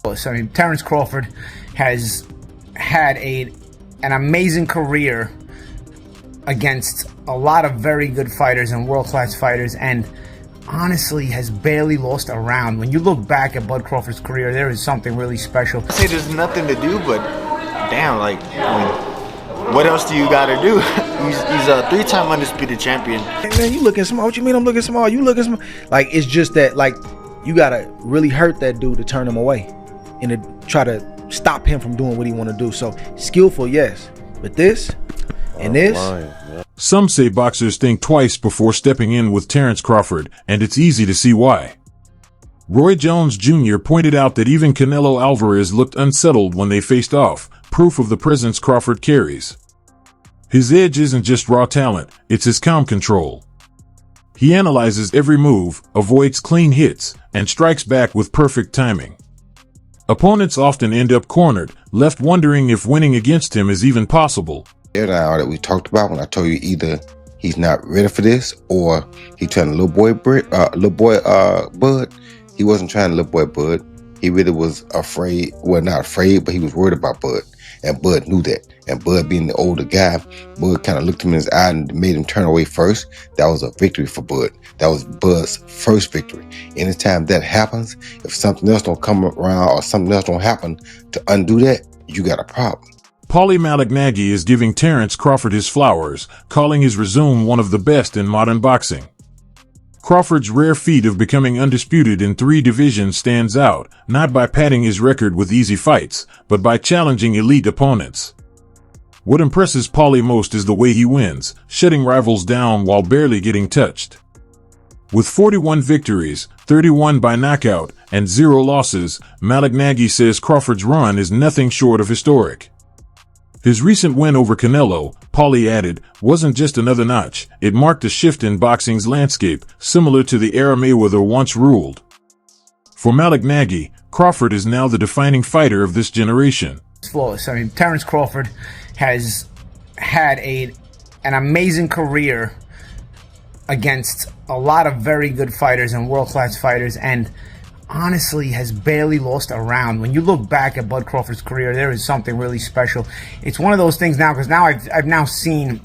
I mean, Terence Crawford has had an amazing career against a lot of very good fighters and world-class fighters, and honestly has barely lost a round. When you look back at Bud Crawford's career, there is something really special. I say there's nothing to do, but damn, like, I mean, what else do you gotta do? he's a 3-time undisputed champion. Hey man, you looking small. What you mean I'm looking small? You looking small. Like, it's just that, like, you gotta really hurt that dude to turn him away and to try to stop him from doing what he want to do. So skillful, yes, but this and this. Some say boxers think twice before stepping in with Terence Crawford, and it's easy to see why. Roy Jones Jr. pointed out that even Canelo Alvarez looked unsettled when they faced off, proof of the presence Crawford carries. His edge isn't just raw talent, it's his calm control. He analyzes every move, avoids clean hits, and strikes back with perfect timing. Opponents often end up cornered, left wondering if winning against him is even possible. That we talked about when I told you either he's not ready for this or he trying to Bud. He wasn't trying to little boy Bud. He really was afraid. Well, not afraid, but he was worried about Bud. And Bud knew that. And Bud being the older guy, Bud kind of looked him in his eye and made him turn away first. That was a victory for Bud. That was Bud's first victory. Anytime that happens, if something else don't come around or something else don't happen to undo that, you got a problem. Paulie Malignaggi is giving Terence Crawford his flowers, calling his resume one of the best in modern boxing. Crawford's rare feat of becoming undisputed in 3 divisions stands out, not by padding his record with easy fights, but by challenging elite opponents. What impresses Paulie most is the way he wins, shutting rivals down while barely getting touched. With 41 victories, 31 by knockout, and 0 losses, Malignaggi says Crawford's run is nothing short of historic. His recent win over Canelo, Paulie added, wasn't just another notch, it marked a shift in boxing's landscape, similar to the era Mayweather once ruled. For Malignaggi, Crawford is now the defining fighter of this generation. Flawless. I mean, Terence Crawford has had an amazing career against a lot of very good fighters and world-class fighters, and honestly has barely lost a round. When you look back at Bud Crawford's career, there is something really special. It's one of those things now, because now I've now seen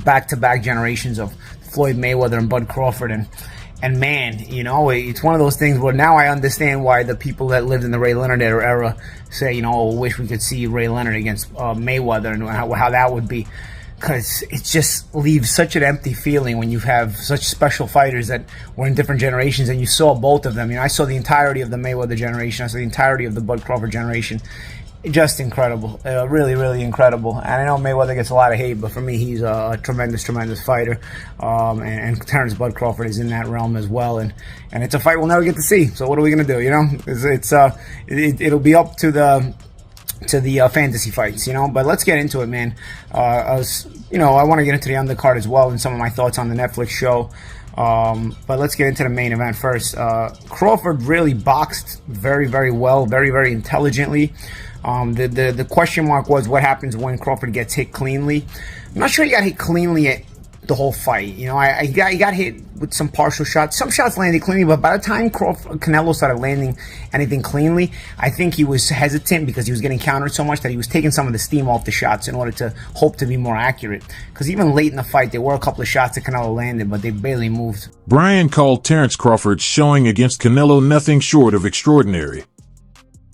back-to-back generations of Floyd Mayweather and Bud Crawford, and man, you know, it's one of those things where now I understand why the people that lived in the Ray Leonard era say, you know, oh, wish we could see Ray Leonard against Mayweather and how that would be. Because it just leaves such an empty feeling when you have such special fighters that were in different generations, and you saw both of them. You know, I saw the entirety of the Mayweather generation. I saw the entirety of the Bud Crawford generation. Just incredible. Really, really incredible. And I know Mayweather gets a lot of hate, but for me, he's a tremendous, tremendous fighter. And Terence Bud Crawford is in that realm as well. And it's a fight we'll never get to see. So what are we going to do, you know? It'll be up to the fantasy fights, you know, but let's get into it, man. I want to get into the undercard as well and some of my thoughts on the Netflix show. But let's get into the main event first. Crawford really boxed very, very well, very, very intelligently. The question mark was what happens when Crawford gets hit cleanly. I'm not sure he got hit cleanly the whole fight. You know, he got hit with some partial shots. Some shots landed cleanly, but by the time Canelo started landing anything cleanly, I think he was hesitant because he was getting countered so much that he was taking some of the steam off the shots in order to hope to be more accurate. Because even late in the fight, there were a couple of shots that Canelo landed, but they barely moved. Brian called Terence Crawford's showing against Canelo nothing short of extraordinary.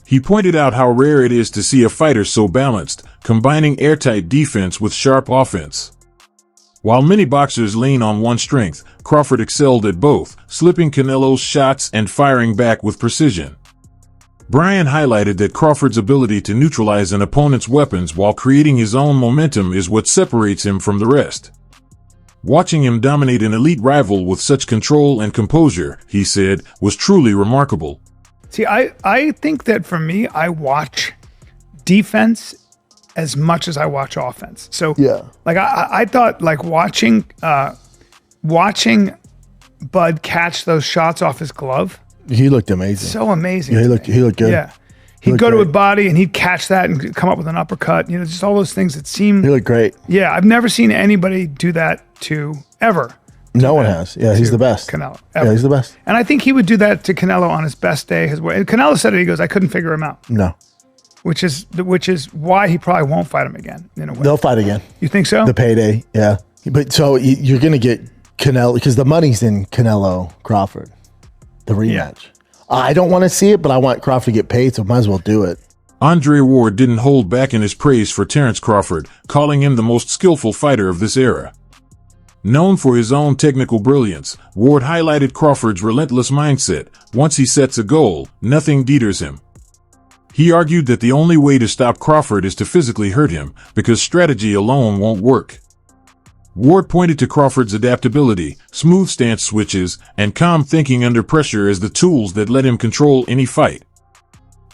He pointed out how rare it is to see a fighter so balanced, combining airtight defense with sharp offense. While many boxers lean on one strength, Crawford excelled at both, slipping Canelo's shots and firing back with precision. Brian highlighted that Crawford's ability to neutralize an opponent's weapons while creating his own momentum is what separates him from the rest. Watching him dominate an elite rival with such control and composure, he said, was truly remarkable. See, I think that for me, I watch defense as much as I watch offense. So yeah, like I thought like watching Bud catch those shots off his glove. He looked amazing. So amazing. Yeah, he looked good. Yeah. He'd go to a body and he'd catch that and come up with an uppercut. You know, just all those things that seem... He looked great. Yeah, I've never seen anybody do that to ever. No one has. Yeah, he's the best. Canelo. Yeah, he's the best. And I think he would do that to Canelo on his best day. Canelo said it. He goes, I couldn't figure him out. No. Which is why he probably won't fight him again. In a way. They'll fight again. You think so? The payday, yeah. But so you're going to get Canelo, because the money's in Canelo Crawford, the rematch. Yeah. I don't want to see it, but I want Crawford to get paid, so might as well do it. Andre Ward didn't hold back in his praise for Terence Crawford, calling him the most skillful fighter of this era. Known for his own technical brilliance, Ward highlighted Crawford's relentless mindset. Once he sets a goal, nothing deters him. He argued that the only way to stop Crawford is to physically hurt him, because strategy alone won't work. Ward pointed to Crawford's adaptability, smooth stance switches, and calm thinking under pressure as the tools that let him control any fight.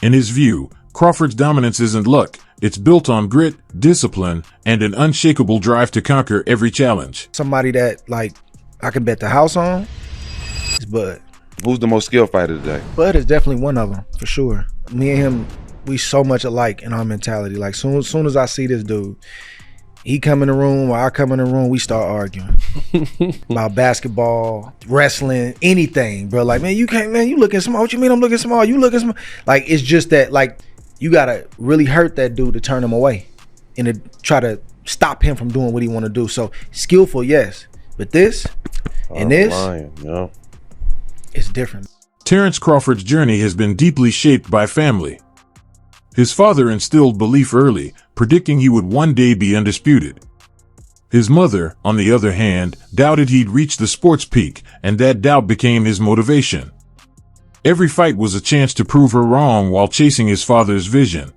In his view, Crawford's dominance isn't luck, it's built on grit, discipline, and an unshakable drive to conquer every challenge. Somebody that, like, I can bet the house on is Bud. Who's the most skilled fighter today? Bud is definitely one of them, for sure. Me and him, we so much alike in our mentality. Like, soon as I see this dude, he come in the room or I come in the room, we start arguing about basketball, wrestling, anything, bro. Like, man, you can't, man, you looking small. What you mean I'm looking small? You looking small. Like, it's just that, like, you gotta really hurt that dude to turn him away and to try to stop him from doing what he want to do. So skillful, yes, but this and this, it's different. Terence Crawford's journey has been deeply shaped by family. His father instilled belief early, predicting he would one day be undisputed. His mother, on the other hand, doubted he'd reach the sports peak, and that doubt became his motivation. Every fight was a chance to prove her wrong while chasing his father's vision.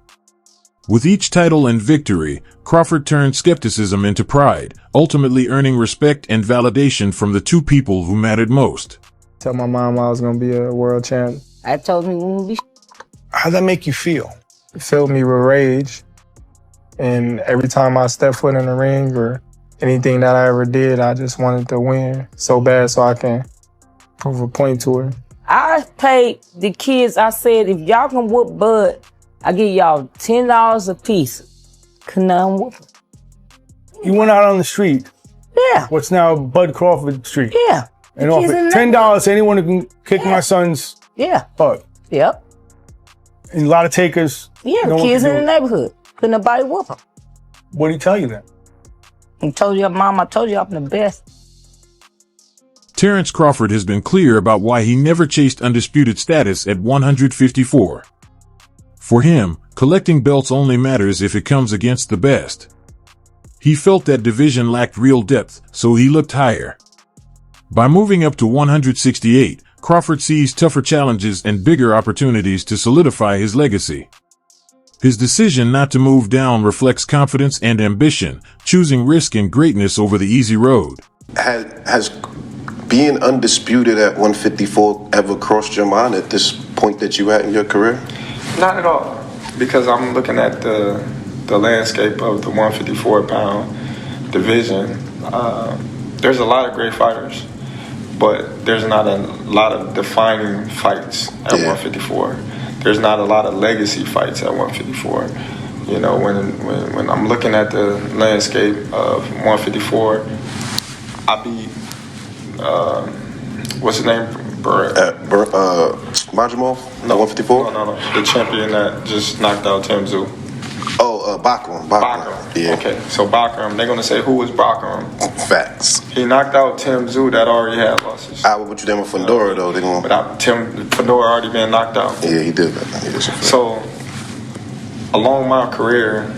With each title and victory, Crawford turned skepticism into pride, ultimately earning respect and validation from the two people who mattered most. Tell my mom I was going to be a world champ. I told him we would be. How'd that make you feel? It filled me with rage. And every time I stepped foot in the ring or anything that I ever did, I just wanted to win so bad so I can prove a point to her. I paid the kids, I said, if y'all can whoop Bud, I give y'all $10 a piece. Couldn't whoop him. You went out on the street. Yeah. What's now Bud Crawford Street. Yeah. And offered $10 to anyone who can kick my son's butt. Yep. And a lot of takers. Yeah, the kids in the neighborhood. Couldn't nobody whoop them. What did he tell you then? He told you, Mom, I told you I'm the best. Terence Crawford has been clear about why he never chased undisputed status at 154. For him, collecting belts only matters if it comes against the best. He felt that division lacked real depth, so he looked higher. By moving up to 168, Crawford sees tougher challenges and bigger opportunities to solidify his legacy. His decision not to move down reflects confidence and ambition, choosing risk and greatness over the easy road. Has being undisputed at 154 ever crossed your mind at this point that you at in your career? Not at all, because I'm looking at the landscape of the 154-pound division. There's a lot of great fighters, but there's not a lot of defining fights at 154. There's not a lot of legacy fights at 154. You know, when I'm looking at the landscape of 154, I beat, what's his name? Majimov? No, 154? No. The champion that just knocked out Tim Tszyu. Oh, Bachram. Yeah. Okay, so Bachram, they're going to say, who is Bachram? Facts. He knocked out Tim Tszyu that already had losses. What would you do with Fedora, though? But Fedora already been knocked out. Yeah, he did. So, along my career,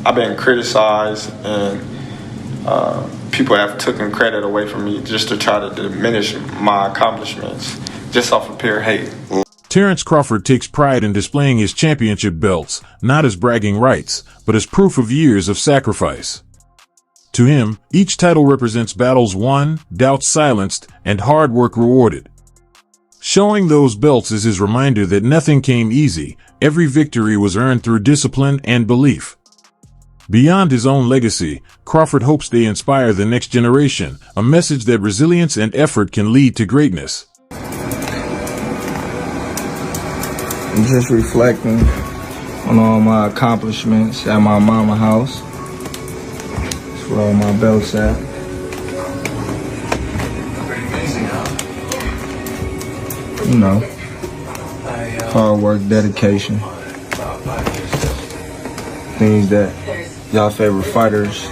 I've been criticized and people have taken credit away from me just to try to diminish my accomplishments just off of pure hate. Terence Crawford takes pride in displaying his championship belts, not as bragging rights, but as proof of years of sacrifice. To him, each title represents battles won, doubts silenced, and hard work rewarded. Showing those belts is his reminder that nothing came easy, every victory was earned through discipline and belief. Beyond his own legacy, Crawford hopes they inspire the next generation, a message that resilience and effort can lead to greatness. I'm just reflecting on all my accomplishments at my mama house. That's where all my belts at. you know, hard work, dedication, things that y'all favorite fighters,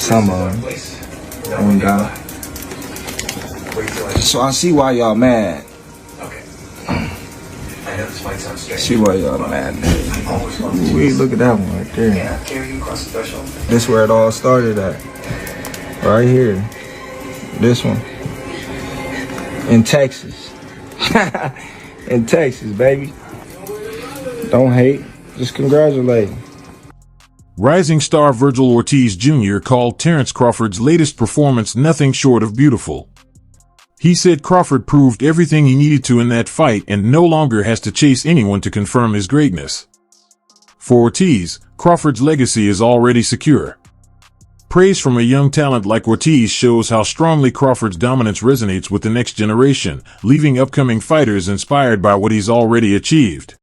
some of them, ain't got. So I see why y'all mad. See why y'all mad. We look at that one right there. This where it all started at. Right here. This one. In Texas. In Texas, baby. Don't hate. Just congratulate. Rising star Virgil Ortiz Jr. called Terence Crawford's latest performance nothing short of beautiful. He said Crawford proved everything he needed to in that fight and no longer has to chase anyone to confirm his greatness. For Ortiz, Crawford's legacy is already secure. Praise from a young talent like Ortiz shows how strongly Crawford's dominance resonates with the next generation, leaving upcoming fighters inspired by what he's already achieved.